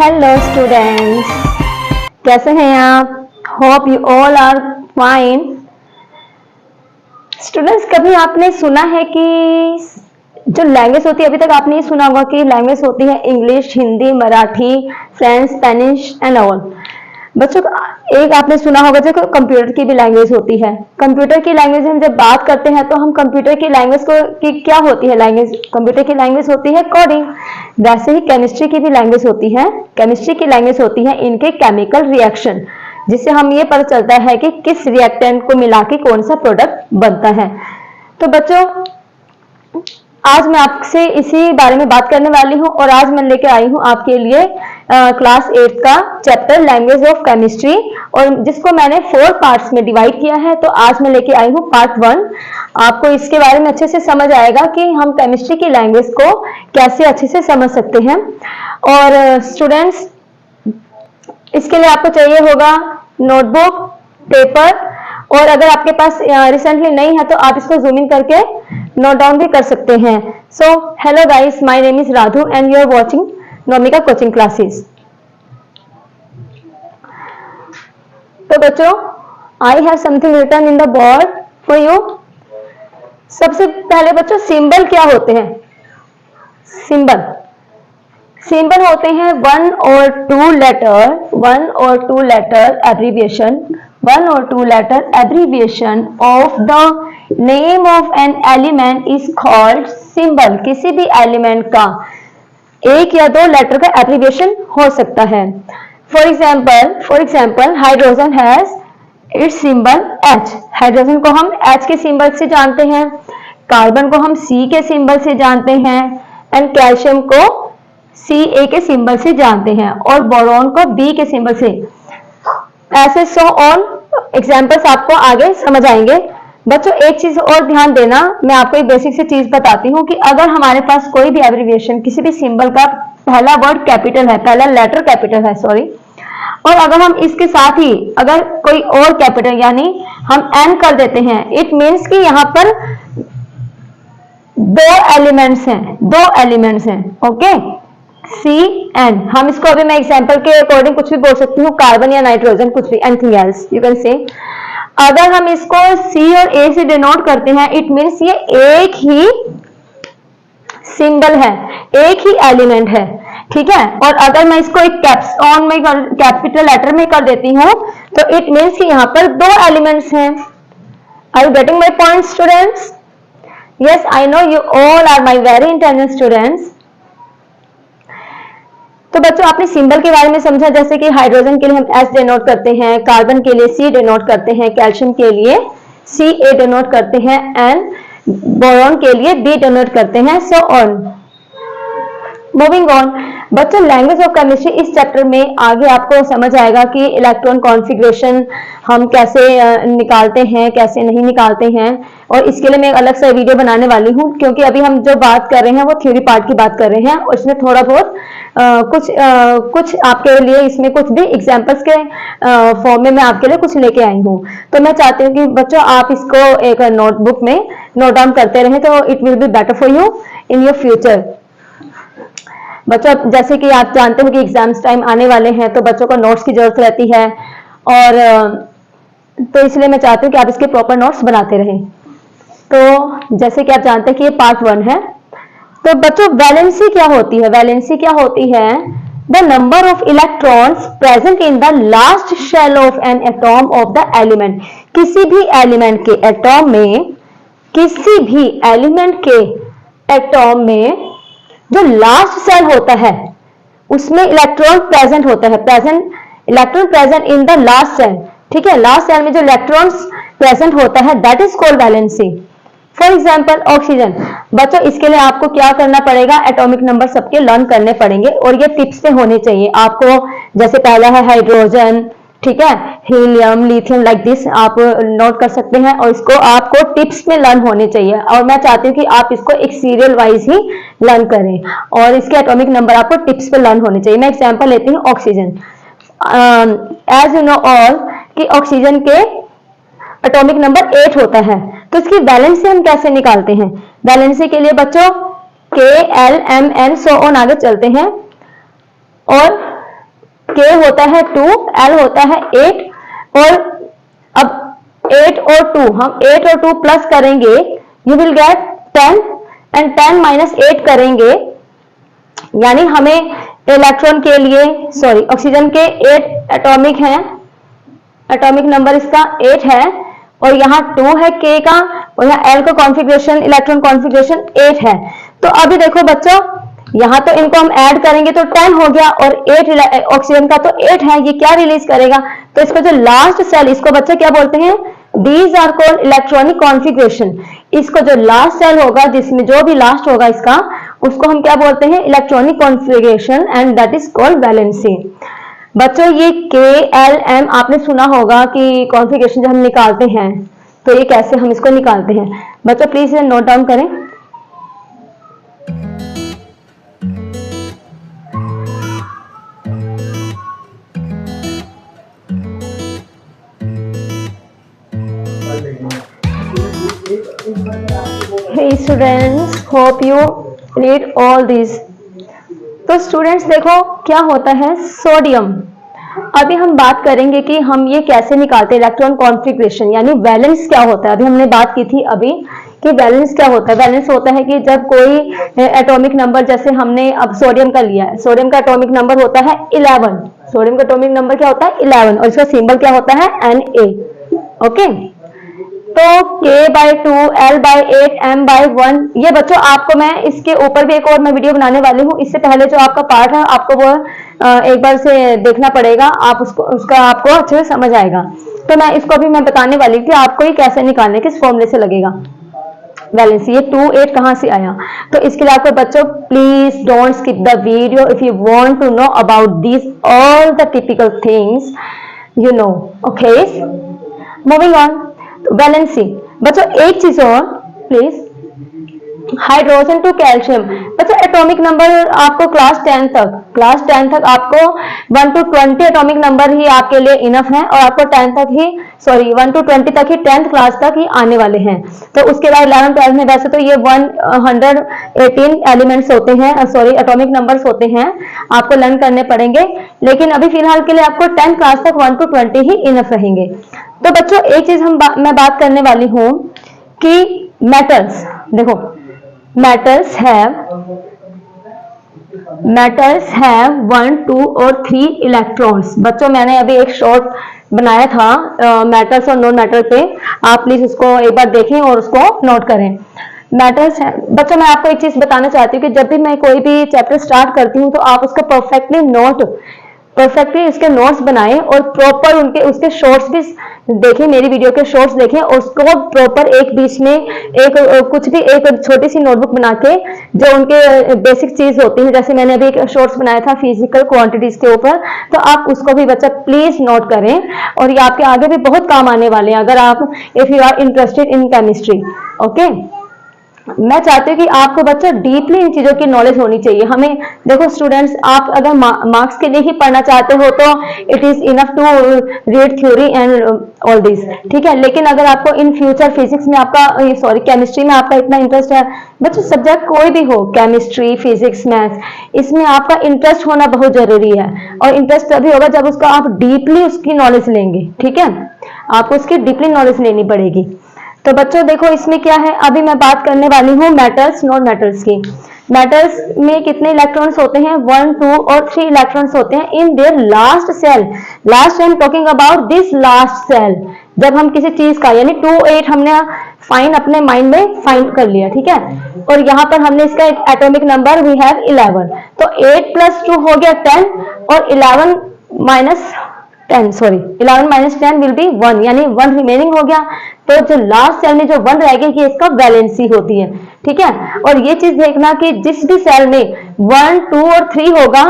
Hello students, कैसे हैं आप? Hope you all are fine. Students, कभी आपने सुना है कि जो लैंग्वेज होती है, अभी तक आपने ये सुना होगा कि लैंग्वेज होती है English, Hindi, Marathi, French, Spanish and all. बच्चों, एक आपने सुना होगा जो कंप्यूटर की भी लैंग्वेज होती है। कंप्यूटर की लैंग्वेज हम जब बात करते हैं तो हम कंप्यूटर की लैंग्वेज को की क्या होती है लैंग्वेज? कंप्यूटर की लैंग्वेज होती है कोडिंग। वैसे ही केमिस्ट्री की भी लैंग्वेज होती है। केमिस्ट्री की लैंग्वेज होती है इनके केमिकल रिएक्शन, जिससे हम ये पता चलता है कि किस रिएक्टेंट को मिला के कौन सा प्रोडक्ट बनता है। तो बच्चों, आज मैं आपसे इसी बारे में बात करने वाली हूँ और आज मैं लेके आई हूँ आपके लिए क्लास 8 का चैप्टर लैंग्वेज ऑफ केमिस्ट्री, और जिसको मैंने 4 पार्ट्स में डिवाइड किया है। तो आज मैं लेके आई हूँ पार्ट 1। आपको इसके बारे में अच्छे से समझ आएगा कि हम केमिस्ट्री की लैंग्वेज को कैसे अच्छे से समझ सकते हैं। और स्टूडेंट्स, इसके लिए आपको चाहिए होगा नोटबुक, पेपर, और अगर आपके पास रिसेंटली नहीं है तो आप इसको जूम इन करके नोट डाउन भी कर सकते हैं। So hello guys, my name is Radhu and you are watching Nomika coaching classes. तो बच्चों, I have something written in the board for you. सबसे पहले बच्चों, सिंबल क्या होते हैं? सिंबल होते हैं one or two letter abbreviation of the name of an element is called symbol। किसी भी एलिमेंट का एक या दो लेटर का एब्रीविएशन हो सकता है। For example hydrogen has its symbol H। Hydrogen को हम H के सिंबल से जानते हैं, कार्बन को हम C के सिंबल से जानते हैं, एंड कैल्शियम को Ca के सिंबल से जानते हैं, और बोरॉन को B के सिंबल से। ऐसे सो ऑन एग्जाम्पल्स आपको आगे समझ आएंगे। बच्चों, एक चीज और ध्यान देना, मैं आपको एक बेसिक सी चीज बताती हूँ कि अगर हमारे पास कोई भी एब्रिविएशन, किसी भी सिंबल का पहला वर्ड कैपिटल है, पहला लेटर कैपिटल है सॉरी, और अगर हम इसके साथ ही अगर कोई और कैपिटल यानी हम एन कर देते हैं, इट मीन्स कि यहाँ पर दो एलिमेंट्स हैं। Okay, CN। हम इसको अभी मैं एग्जांपल के अकॉर्डिंग कुछ भी बोल सकती हूँ, कार्बन या नाइट्रोजन, कुछ भी, anything else you can say. अगर हम इसको C और A से डिनोट करते हैं, इट मीन्स ये एक ही सिंबल है, एक ही एलिमेंट है, ठीक है। और अगर मैं इसको एक कैप्स में कैपिटल लेटर में कर देती हूँ तो इट मीन्स कि यहाँ पर दो एलिमेंट्स हैं। Are you getting my point students? Yes, I know you all are my very intelligent students. तो बच्चों, आपने सिंबल के बारे में समझा, जैसे कि हाइड्रोजन के लिए हम S डिनोट करते हैं, कार्बन के लिए C डिनोट करते हैं, कैल्शियम के लिए Ca डिनोट करते हैं, एंड बोरॉन के लिए B डिनोट करते हैं, सो ऑन। मूविंग ऑन बच्चों, लैंग्वेज ऑफ केमिस्ट्री इस चैप्टर में आगे आपको समझ आएगा कि इलेक्ट्रॉन कॉन्फ़िगरेशन हम कैसे निकालते हैं, कैसे नहीं निकालते हैं, और इसके लिए मैं अलग से वीडियो बनाने वाली हूँ, क्योंकि अभी हम जो बात कर रहे हैं वो थ्योरी पार्ट की बात कर रहे हैं, और इसमें थोड़ा बहुत कुछ आपके लिए इसमें कुछ भी एग्जाम्पल्स के फॉर्म में मैं आपके लिए कुछ लेके आई हूँ। तो मैं चाहती हूँ कि बच्चों आप इसको एक नोटबुक में नोट डाउन करते रहें, तो it will be better for you in your future. बच्चों, जैसे कि आप जानते हो कि एग्जाम्स टाइम आने वाले हैं, तो बच्चों को नोट्स की जरूरत रहती है, और तो इसलिए मैं चाहती हूँ कि आप इसके प्रॉपर नोट्स बनाते रहें। तो जैसे कि आप जानते हैं कि ये पार्ट 1 है। तो बच्चों, वैलेंसी क्या होती है? वैलेंसी क्या होती है? The number of electrons present in the last shell of an atom of the element. किसी भी एलिमेंट के एटॉम में, किसी भी एलिमेंट के एटॉम में जो लास्ट सेल होता है उसमें इलेक्ट्रॉन प्रेजेंट होता है, electron present in the last cell, ठीक है। लास्ट सेल में जो इलेक्ट्रॉन्स प्रेजेंट होता है that is called valency. For example oxygen. बच्चों, इसके लिए आपको क्या करना पड़ेगा? एटॉमिक नंबर सबके लर्न करने पड़ेंगे, और ये टिप्स पे होने चाहिए आपको। जैसे पहला है हाइड्रोजन, ठीक है, हीलियम, लिथियम, लाइक दिस आप नोट कर सकते हैं, और इसको आपको टिप्स में लर्न होने चाहिए, और मैं चाहती हूँ कि आप इसको एक सीरियल वाइज ही लर्न करें, और इसके एटॉमिक नंबर आपको टिप्स पे लर्न होने चाहिए। मैं एग्जांपल लेती हूँ oxygen. As you know all कि ऑक्सीजन के एटॉमिक नंबर 8 होता है, तो इसकी वैलेंसी हम कैसे निकालते हैं? वैलेंसी के लिए बच्चों K, L, M, N so on आगे चलते हैं, और K होता है 2, L होता है 8, और अब 8 और 2, हम 8 और 2 प्लस करेंगे, you will get 10, and 10 minus 8 करेंगे, यानी हमें इलेक्ट्रॉन के लिए, सॉरी ऑक्सीजन के 8 एटॉमिक हैं, एटॉमिक नंबर इसका 8 है, और यहाँ 2 है K का, और यहाँ L का कॉन्फ़िगरेशन, इलेक्ट्रॉन कॉन्फ़िगरेशन 8 है। तो अभी देखो बच्चों, यहाँ तो इनको हम ऐड करेंगे तो 10 हो गया, और 8 ऑक्सीजन का तो 8 है, ये क्या रिलीज करेगा, तो इसका जो लास्ट सेल, इसको बच्चे क्या बोलते हैं, these are called electronic configuration. इसको जो लास्ट सेल होगा, जिसमें जो भी लास्ट होगा इसका, उसको हम क्या बोलते हैं, electronic configuration, and that is called valency. बच्चों ये KLM आपने सुना होगा कि कॉन्फ़िगरेशन जब हम निकालते हैं तो ये कैसे हम इसको निकालते हैं। बच्चों प्लीज इसे नोट डाउन करें। Hey students, hope you read all these. तो स्टूडेंट्स देखो क्या होता है सोडियम। अभी हम बात करेंगे कि हम ये कैसे निकालते हैं इलेक्ट्रॉन कॉन्फ़िगरेशन, यानी वैलेंस क्या होता है। अभी हमने बात की थी अभी कि वैलेंस क्या होता है। वैलेंस होता है कि जब कोई एटॉमिक नंबर, जैसे हमने अब सोडियम का लिया है, सोडियम का एटॉमिक नंबर होता है 11, सोडियम का एटॉमिक नंबर क्या होता है 11, और इसका सिंबल क्या होता है Na। ओके, तो K/2, L/8, M/1, ये बच्चों आपको मैं इसके ऊपर भी एक और मैं वीडियो बनाने वाली हूँ। इससे पहले जो आपका पार्ट है आपको वो एक बार से देखना पड़ेगा, आप उसका आपको अच्छे से समझ आएगा। तो मैं इसको भी मैं बताने वाली थी आपको ये कैसे निकालने, किस फॉर्मूले से लगेगा वैलेंसी। ये 2, 8 कहाँ से आया, तो इसके लिए आपको बच्चों please don't skip the video if you want to know about this all the typical things you know. Okay, moving on. Valency बच्चों एक चीज और प्लीज, हाइड्रोजन टू कैल्शियम। बच्चों एटॉमिक नंबर आपको क्लास 10 तक आपको 1 to 20 एटॉमिक नंबर ही आपके लिए इनफ है, और आपको 10 तक ही, सॉरी 1 to 20 तक ही 10th क्लास तक ही आने वाले हैं। तो उसके बाद 11th 12th में वैसे तो ये 118 एलिमेंट्स होते हैं, सॉरी एटॉमिक नंबर्स होते हैं, आपको लर्न करने पड़ेंगे, लेकिन अभी फिलहाल के लिए आपको 10th क्लास तक 1 to 20 ही इनफ रहेंगे। तो बच्चों एक चीज मैं बात करने वाली हूं कि मेटल्स, देखो मेटल्स हैव 1, 2 और 3 इलेक्ट्रॉन्स। बच्चों मैंने अभी एक शॉर्ट बनाया था मेटल्स और नॉन मेटल पे, आप प्लीज उसको एक बार देखें और उसको नोट करें। मेटल्स है बच्चों, मैं आपको एक चीज बताना चाहती हूँ कि जब भी मैं कोई भी चैप्टर स्टार्ट करती हूँ तो आप उसको परफेक्टली उसके नोट्स बनाएं, और प्रॉपर उसके शॉर्ट्स भी देखें, मेरी वीडियो के शॉर्ट्स देखें, और उसको प्रॉपर एक बीच में एक कुछ भी एक छोटी सी नोटबुक बना के जो उनके बेसिक चीज होती है, जैसे मैंने अभी एक शॉर्ट्स बनाया था फिजिकल क्वांटिटीज के ऊपर, तो आप उसको भी बच्चा प्लीज नोट करें, और ये आपके आगे भी बहुत काम आने वाले हैं अगर आप if you are interested in chemistry. Okay, मैं चाहती हूँ कि आपको बच्चा डीपली इन चीजों की नॉलेज होनी चाहिए। हमें देखो स्टूडेंट्स, आप अगर मार्क्स के लिए ही पढ़ना चाहते हो तो it is enough to read theory and all this, ठीक है, लेकिन अगर आपको इन फ्यूचर फिजिक्स में आपका, सॉरी केमिस्ट्री में आपका इतना इंटरेस्ट है, बच्चों सब्जेक्ट कोई भी हो, केमिस्ट्री, फिजिक्स, मैथ्स, इसमें आपका इंटरेस्ट होना बहुत जरूरी है, और इंटरेस्ट तभी होगा जब उसका आप डीपली उसकी नॉलेज लेंगे, ठीक है, आपको उसकी डीपली नॉलेज लेनी पड़ेगी। तो बच्चों देखो इसमें क्या है, अभी मैं बात करने वाली हूँ मेटल्स नॉन मेटल्स की। मेटल्स में कितने इलेक्ट्रॉन्स होते हैं, 1, 2 और 3 इलेक्ट्रॉन्स होते हैं in their last shell. Last I am talking about this last shell. जब हम किसी चीज का, यानी 2, 8 हमने फाइन अपने माइंड में फाइंड कर लिया, ठीक है, और यहाँ पर हमने इसका एक एटॉमिक नंबर वी हैव 11, तो 8 + 2 हो गया 10, और 11 - 10 विल बी 1, यानी 1 रिमेनिंग हो गया। तो जो लास्ट सेल में जो 1 रहेगी ये इसका वैलेंसी होती है, ठीक है, और ये चीज देखना कि जिस भी सेल में 1, 2 और 3 होगा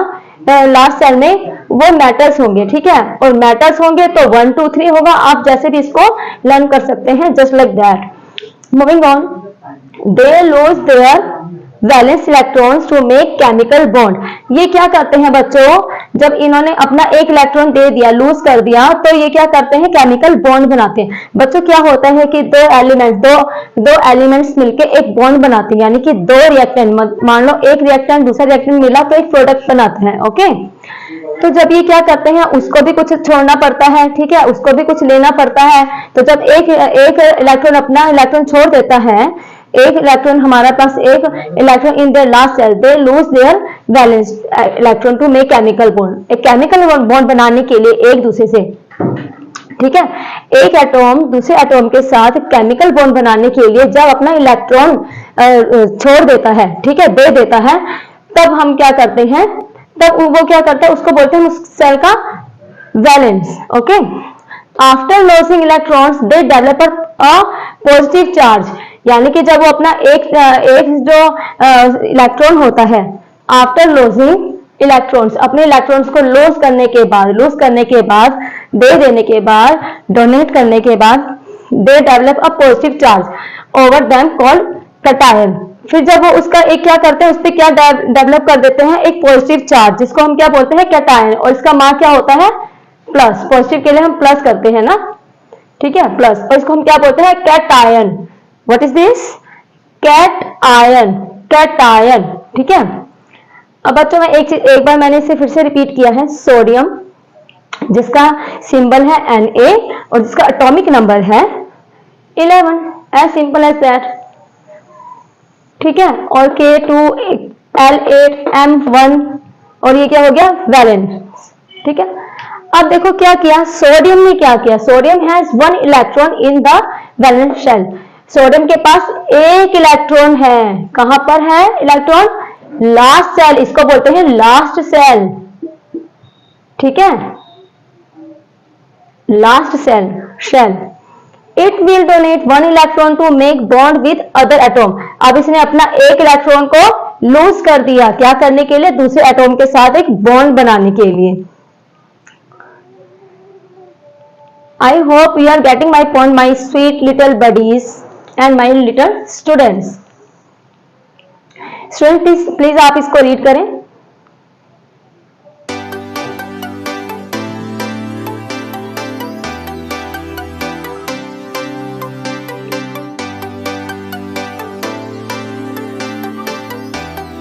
लास्ट सेल में, वो मेटल्स होंगे, ठीक है, और मेटल्स होंगे तो 1, 2, 3 होगा। आप जैसे भी इसको लर्न कर सकते हैं, just like that. Moving on, they lose their valence electrons to make chemical bond. ये क्या करते हैं बच्चों, जब इन्होंने अपना एक इलेक्ट्रॉन दे दिया, लूज कर दिया, तो ये क्या करते हैं, केमिकल बॉन्ड बनाते हैं। बच्चों क्या होता है कि दो एलिमेंट्स मिलके एक बॉन्ड बनाते हैं, यानी कि 2 रिएक्टेंट, मान लो एक रिएक्टेंट दूसरा रिएक्टेंट मिला तो एक प्रोडक्ट बनाते हैं। ओके, तो जब ये क्या करते हैं, उसको भी कुछ छोड़ना पड़ता है, ठीक है, उसको भी कुछ लेना पड़ता है। तो जब एक इलेक्ट्रॉन अपना इलेक्ट्रॉन छोड़ देता है, एक इलेक्ट्रॉन हमारे पास एक electron in their last shell, they lose their valence electron to make chemical bond. एक केमिकल बॉन्ड बनाने के लिए एक दूसरे से, ठीक है, एक एटॉम दूसरे एटॉम के साथ केमिकल बॉन्ड बनाने के लिए जब अपना इलेक्ट्रॉन छोड़ देता है, ठीक है, दे देता है, तब हम क्या करते हैं, तब वो क्या करता है, उसको बोलते हैं उस सेल का valence. Okay, after losing electrons they develop a positive charge, यानी कि जब वो अपना एक जो इलेक्ट्रॉन होता है, आफ्टर लॉसिंग इलेक्ट्रॉन्स, अपने इलेक्ट्रॉन्स को लूज करने के बाद दे देने के बाद, डोनेट करने के बाद, they develop a positive charge over them called cation. फिर जब वो उसका एक क्या करते हैं, उस पर क्या डेवलप कर देते हैं, एक पॉजिटिव चार्ज, जिसको हम क्या बोलते हैं, कैटायन, और इसका मान क्या होता है, प्लस। पॉजिटिव के लिए हम प्लस करते हैं ना, ठीक है, प्लस, और इसको हम क्या बोलते हैं, cation. What is this, cation, cation, ठीक है। अब बच्चों में एक बार मैंने इसे फिर से रिपीट किया है, सोडियम जिसका सिंबल है Na और जिसका एटॉमिक नंबर है 11, एज सिंपल एज दैट, ठीक है, और K2L8M1, और ये क्या हो गया, वैलेंस, ठीक है। अब देखो क्या किया सोडियम ने, क्या किया, sodium has 1 electron in the valence shell. Sodium के पास एक इलेक्ट्रॉन है, कहां पर है इलेक्ट्रॉन, लास्ट सेल, इसको बोलते हैं लास्ट सेल, ठीक है, last cell shell. It will donate 1 electron to make bond with other atom. अब इसने अपना एक इलेक्ट्रॉन को लूज कर दिया, क्या करने के लिए, दूसरे एटॉम के साथ एक बॉन्ड बनाने के लिए। I hope you are getting my point, my sweet little buddies and my little students. Students please आप इसको रीड करें।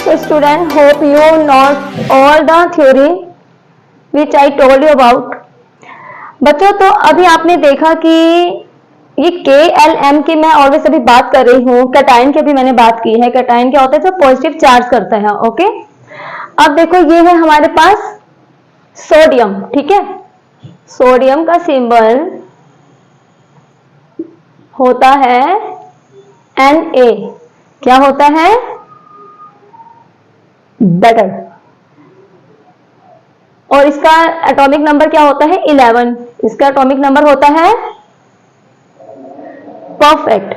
So student, hope you know all the theory which I told you about. बच्चों तो अभी आपने देखा कि ये KLM की मैं ऑलवेज अभी बात कर रही हूँ, कैटायन की भी मैंने बात की है। कैटायन क्या होता है, जो पॉजिटिव चार्ज करता है। ओके, अब देखो ये है हमारे पास सोडियम, ठीक है, सोडियम का सिंबल होता है Na, क्या होता है, बेटर, और इसका एटॉमिक नंबर क्या होता है, 11, इसका एटॉमिक नंबर होता है परफेक्ट,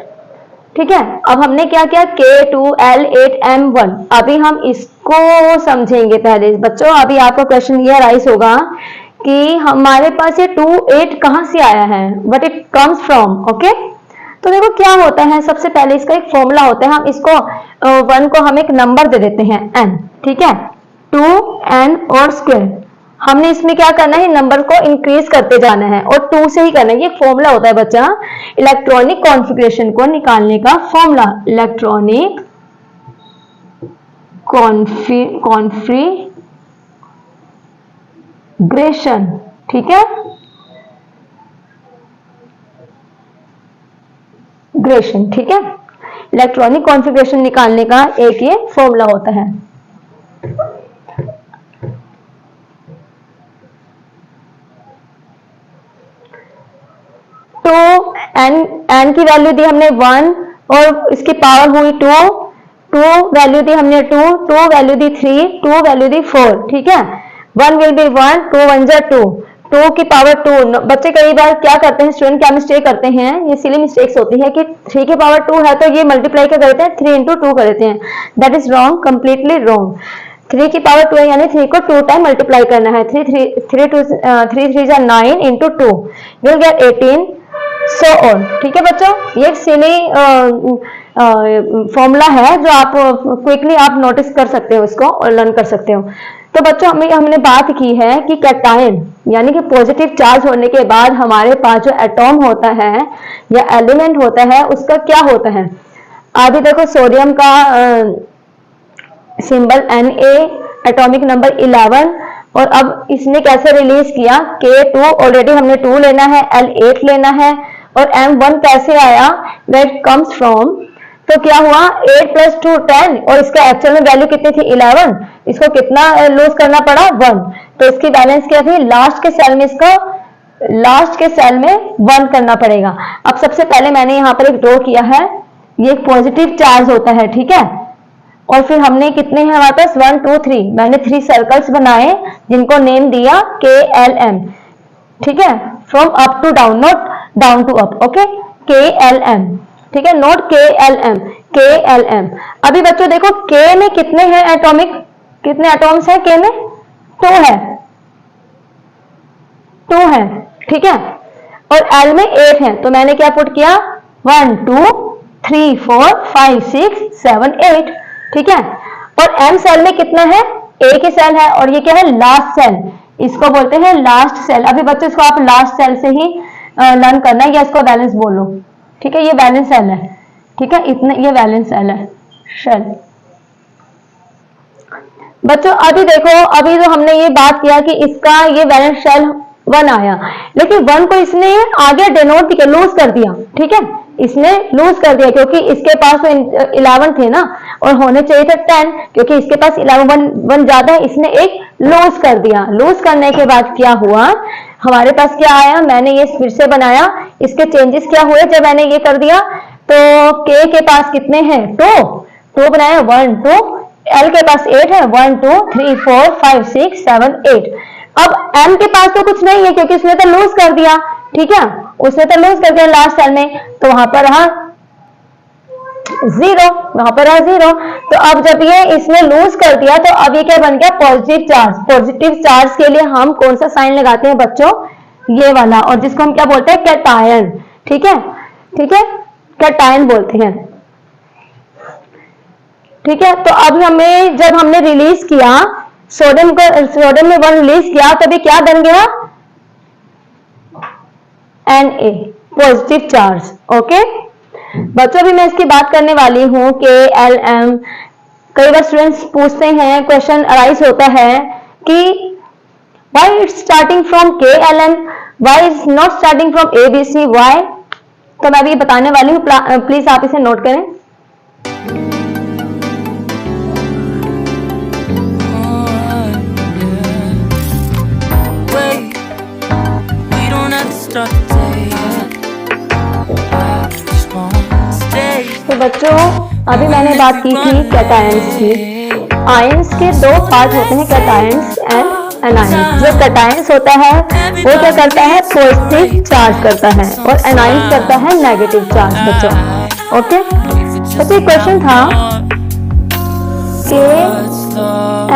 ठीक है। अब हमने क्या किया, K2L8M1, अभी हम इसको समझेंगे पहले बच्चों। अभी आपका क्वेश्चन ये राइज होगा कि हमारे पास ये 2 8 कहां से आया है, but it comes from. Okay, तो देखो क्या होता है, सबसे पहले इसका एक फॉर्मूला होता है, हम इसको 1 को हम एक नंबर दे देते हैं n, ठीक है, 2n और स्क्वायर। हमने इसमें क्या करना है, नंबर को इंक्रीज करते जाना है और 2 से ही करना है। ये फॉर्मूला होता है बच्चा, इलेक्ट्रॉनिक कॉन्फ़िगरेशन को निकालने का फॉर्मूला, इलेक्ट्रॉनिक कॉन्फ़िगरेशन, ठीक है, ग्रेशन, ठीक है, इलेक्ट्रॉनिक कॉन्फ़िगरेशन निकालने का एक ये फॉर्मूला होता है। तो n की वैल्यू दी हमने 1 और इसकी पावर हुई 2 वैल्यू दी हमने 2 वैल्यू दी 3, 2 वैल्यू दी 4, ठीक है, 1 विल बी 1, 2 1 जा 2 की पावर 2। बच्चे कई बार क्या करते हैं, स्टूडेंट क्या मिस्टेक करते हैं, ये सिली मिस्टेक्स होती है कि 3 की पावर 2 है तो ये मल्टीप्लाई क्या करते हैं, 3 into 2 करते हैं। That is wrong, completely wrong. 3 की पावर 2 है यानी 3 को 2 टाइम मल्टीप्लाई करना है। 3 3 9 into 2 will get 18, so on, ठीक है बच्चों। ये सिली फॉर्मूला है जो आप क्विकली आप नोटिस कर सकते हो इसको और लर्न कर सकते हो। तो बच्चों हमने बात की है कि कैटायन यानी कि पॉजिटिव चार्ज होने के बाद हमारे पास जो एटॉम होता है या एलिमेंट होता है उसका क्या होता है। अभी देखो सोडियम का सिंबल Na, एटॉमिक नंबर 11 और अब इसने कैसे रिलीज किया, K2 ऑलरेडी हमने 2 लेना है, L8 लेना है, और M1 कैसे आया, दैट कम्स फ्रॉम, तो क्या हुआ 8 + 2 10, और इसका एक्चुअल में वैल्यू कितनी थी 11, इसको कितना लूज करना पड़ा 1, तो इसकी बैलेंस क्या थी, लास्ट के सेल में इसको लास्ट के सेल में 1 करना पड़ेगा। अब सबसे पहले मैंने यहाँ पर एक ड्रॉ किया है, ये एक पॉजिटिव चार्ज होता है, ठीक है, और फिर हमने कितने हैं हमारे पास 1 2 3, मैंने 3 सर्कल्स बनाए जिनको नेम दिया KLM, ठीक है, from up to down, not down to up, okay, KLM, ठीक है, नोट KLM, KLM। अभी बच्चों देखो K में कितने हैं एटॉमिक, कितने एटॉम्स हैं K में, 2 है, 2 है, ठीक है, और L में 8 है, तो मैंने क्या पुट किया 1 2 3 4 5 6 7 8, ठीक है, और M सेल में कितना है, एक ही सेल है, और ये क्या है लास्ट सेल, इसको बोलते हैं लास्ट सेल। अभी बच्चों इसको आप लास्ट सेल से ही लर्न करना है, या इसको बैलेंस बोल लो, ठीक है, ये बैलेंस सेल है, ठीक है, इतने ये बैलेंस सेल है शेल। बच्चों अभी देखो, अभी जो हमने ये बात किया कि इसका ये बैलेंस शेल 1 आया, लेकिन 1 को इसने आगे डिनोट किया, लूज कर दिया, ठीक है, इसने लूज कर दिया क्योंकि इसके पास तो 11 थे ना, और होने चाहिए थे 10, क्योंकि इसके पास 1 ज्यादा है, इसने एक लूज कर दिया। लूज करने के बाद क्या हुआ, हमारे पास क्या आया, मैंने ये फिर से बनाया, इसके चेंजेस क्या हुए जब मैंने ये कर दिया, तो K के पास कितने हैं 2 बनाया 1 2, L के पास 8 है 1 2 3 4 5 6 7 8। अब M के पास तो कुछ नहीं है क्योंकि उसने तो लूज कर दिया, ठीक है, उसने तो लूज कर दिया लास्ट सेल में, तो वहां पर रहा 0, वहां पर रहा 0। तो अब जब ये इसने लूज कर दिया तो अब ये क्या बन गया पॉजिटिव चार्ज। पॉजिटिव चार्ज के लिए हम कौन सा साइन लगाते हैं बच्चों, ये वाला, और जिसको हम क्या बोलते हैं कैटायन, ठीक है, ठीक है, कैटायन बोलते हैं, ठीक है। तो अब हमें जब हमने रिलीज किया सोडियम में 1 रिलीज किया, तभी क्या बन गया Na, पॉजिटिव चार्ज, ओके। बच्चों अभी मैं इसकी बात करने वाली हूं KLM। कई बार स्टूडेंट्स पूछते हैं, क्वेश्चन अराइज होता है कि why it's starting from KLM, why is not starting from ABC, why? तो मैं अभी बताने वाली हूँ, प्लीज आप इसे नोट करें। तो बच्चों अभी मैंने बात की थी कैटायंस की। आयंस के 2 पार्ट होते हैं, कैटायंस एंड एनायंस। जो कैटायंस होता है वो क्या करता है, पॉजिटिव चार्ज करता है, और एनायंस करता है नेगेटिव चार्ज बच्चों, ओके। तो एक क्वेश्चन था K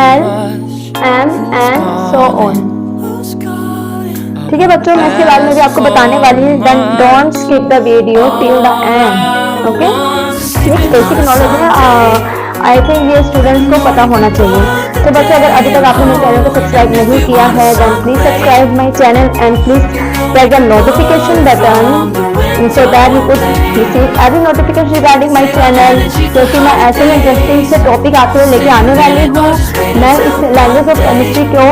L M and so on, ठीक है बच्चों। मैं इसके बारे में भी आपको बताने वाली हूँ, then don't skip the video till the end, okay. ये बेसिक नॉलेज है, आई थिंक ये स्टूडेंट्स को पता होना चाहिए। तो बच्चों अगर अभी तक आपने मेरे चैनल को सब्सक्राइब नहीं किया है, then please subscribe my channel and please press the notification button so that you could receive every notification regarding my channel, क्योंकि मैं ऐसे में इंटरेस्टिंग से टॉपिक आपके लिए लेके आने वाली हूँ। मैं इस लैंग्वेज ऑफ केमिस्ट्री को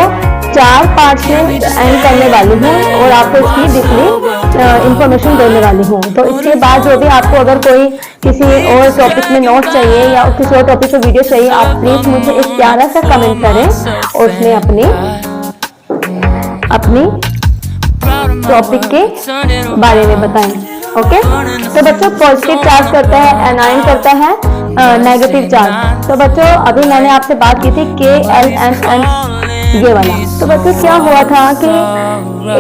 4 पार्ट्स में एंड करने वाली हूँ और आपको इसकी डीपली इंफॉर्मेशन देने वाली हूँ। तो इसके बाद जो भी आपको अगर कोई किसी और टॉपिक में नोट चाहिए या किसी और टॉपिक पे वीडियो चाहिए, आप प्लीज मुझे एक प्यारा सा कमेंट करें और उसमें अपनी टॉपिक के बारे में बताएं, ओके। तो बच्चों पॉजिटिव चार्ज करता है, एनायन करता है नेगेटिव चार्ज। तो बच्चों अभी मैंने आपसे बात की थी KLM ये वाला। तो बच्चों क्या हुआ था कि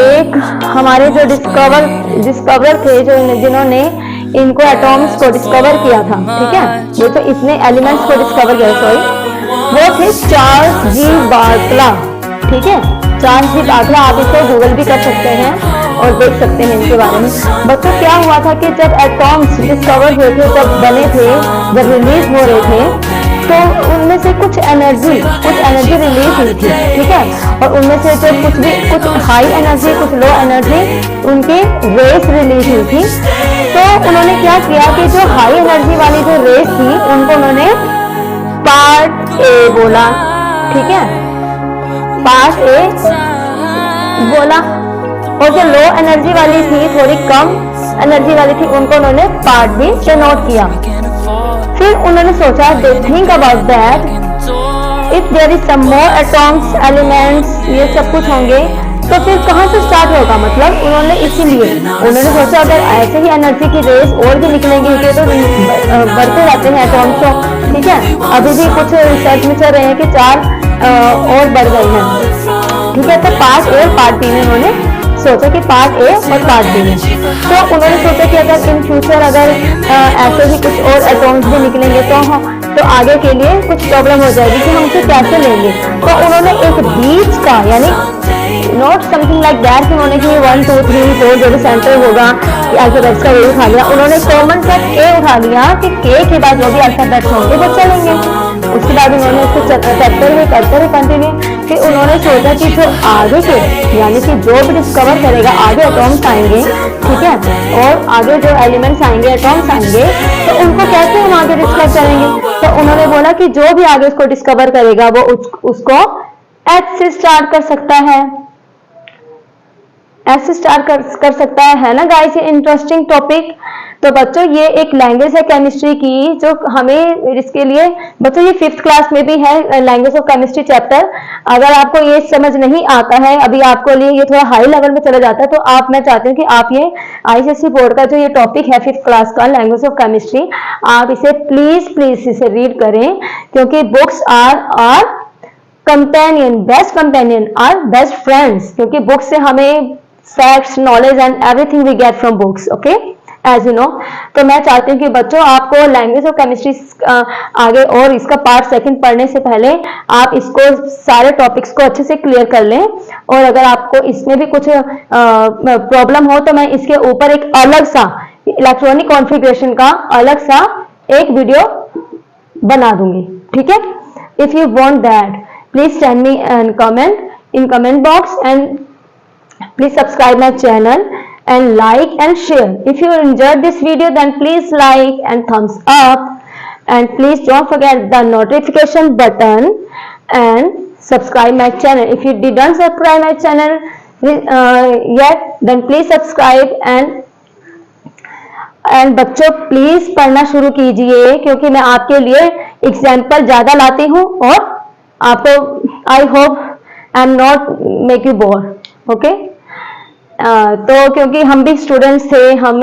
एक हमारे जो डिस्कवर थे, जो जिन्होंने इनको एटॉम्स को डिस्कवर किया था, ठीक है, ये तो इतने एलिमेंट्स को डिस्कवर किया, सॉरी, वो थे चार्ल्स जी बार्टला, ठीक है, चार्ल्स जी बार्टला। आप इसको गूगल भी कर सकते हैं और देख सकते हैं इनके बारे में। बच्चों क्या हुआ था कि जब एटॉम्स डिस्कवर हुए थे, जब बने थे, जब रिलीज हो रहे थे, तो उनमें से कुछ एनर्जी रिलीज हुई थी, ठीक है, और उनमें से जो कुछ हाई एनर्जी, कुछ लो एनर्जी, उनके रेस रिलीज हुई थी। तो उन्होंने क्या किया कि जो हाई एनर्जी वाली जो रेस थी उनको उन्होंने पार्ट A बोला, ठीक है, पार्ट ए बोला, और जो लो एनर्जी वाली थी, थोड़ी कम एनर्जी वाली थी, उनको उन्होंने पार्ट बी डिनोट किया। फिर उन्होंने सोचा they think about that if there is some more atoms elements, ये सब कुछ होंगे तो फिर कहाँ से स्टार्ट होगा। मतलब उन्होंने इसीलिए उन्होंने सोचा अगर ऐसे ही एनर्जी की रेस और भी निकलेंगी तो बढ़ते रहते हैं एटॉम्स, तो ठीक है। अभी भी कुछ रिसर्च में चल रहे हैं कि 4 और बढ़ गई हैं, ठीक है। तो पार्ट ए और पार्ट बी में उन्होंने सोचा कि पार्ट ए और पार्ट बी में, तो उन्होंने सोचा कि अगर इन फ्यूचर अगर ऐसे ही कुछ और एटॉम्स भी निकलेंगे तो आगे के लिए कुछ प्रॉब्लम हो जाएगी कि हम उसे कैसे लेंगे। तो उन्होंने एक बीच का, यानी नॉट समथिंग लाइक दैट कि उन्होंने कि 1 2 3 4 जो भी सेंटर होगा अल्फाबेट्स का वही उठा लिया। उन्होंने कॉमन सा के उठा लिया कि के के बाद जो भी अल्फाबेट्स होंगे वो चलेंगे। उसके बाद उन्होंने उसको करते हुए कंटिन्यू। फिर उन्होंने सोचा कि जो आगे के, यानी कि जो भी डिस्कवर करेगा, आगे एटॉम्स आएंगे, ठीक है, और आगे जो एलिमेंट्स आएंगे, एटॉम्स आएंगे, तो उनको कैसे हम आगे डिस्कवर करेंगे। तो उन्होंने बोला कि जो भी आगे उसको डिस्कवर करेगा वो उसको एच से स्टार्ट कर सकता है, एच से स्टार्ट कर सकता है ना गाइस। ये इंटरेस्टिंग टॉपिक। तो बच्चों ये एक लैंग्वेज है केमिस्ट्री की, जो हमें इसके लिए बच्चों ये 5th क्लास में भी है, लैंग्वेज ऑफ केमिस्ट्री चैप्टर। अगर आपको ये समझ नहीं आता है, अभी आपको लिए ये थोड़ा हाई लेवल में चला जाता है, तो आप, मैं चाहती हूँ कि आप ये ICSE बोर्ड का जो ये टॉपिक है 5th क्लास का लैंग्वेज ऑफ केमिस्ट्री, आप इसे प्लीज इसे रीड करें, क्योंकि books are companion, best companion, are best friends, क्योंकि बुक्स से हमें facts, knowledge and everything we get from books, okay, as you know. तो मैं चाहती हूँ कि बच्चों आपको लैंग्वेज ऑफ केमिस्ट्री आगे और इसका पार्ट 2 पढ़ने से पहले आप इसको सारे टॉपिक्स को अच्छे से क्लियर कर लें। और अगर आपको इसमें भी कुछ प्रॉब्लम हो तो मैं इसके ऊपर एक अलग सा इलेक्ट्रॉनिक कॉन्फ़िगरेशन का अलग सा एक वीडियो बना दूंगी, ठीक है। If you want that please send me an comment in comment box, and please subscribe my channel and like and share. If you enjoyed this video, then please like and thumbs up, and please don't forget the notification button and subscribe my channel. If you didn't subscribe my channel yet, then please subscribe and बच्चों please पढ़ना शुरू कीजिए, क्योंकि मैं आपके लिए example ज्यादा लाती हूँ और आपको I hope I am not make you bore, okay. तो क्योंकि हम भी स्टूडेंट्स थे, हम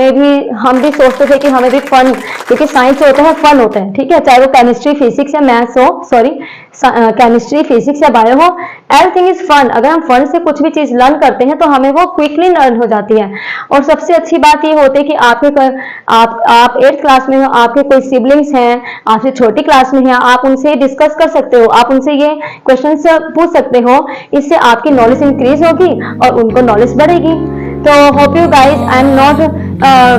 भी सोचते थे कि हमें भी फन, क्योंकि साइंस होता है फन होता है, ठीक है, चाहे वो केमिस्ट्री फिजिक्स या मैथ्स हो, सॉरी केमिस्ट्री फिजिक्स या बायो हो, एवरीथिंग इज फन। अगर हम फन से कुछ भी चीज लर्न करते हैं तो हमें वो क्विकली लर्न हो जाती है। और सबसे अच्छी बात ये होती है कि आप 8th क्लास में हो, आपके कोई सिबलिंग्स हैं, आपसे छोटी क्लास में हैं, आप उनसे डिस्कस कर सकते हो, आप उनसे ये क्वेश्चन पूछ सकते हो। इससे आपकी नॉलेज इंक्रीज होगी और उनको नॉलेज बढ़ेगी। तो hope you guys, I'm not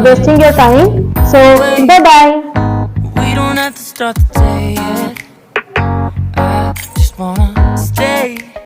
wasting your time, so bye bye. We don't have to start the day yet. I just wanna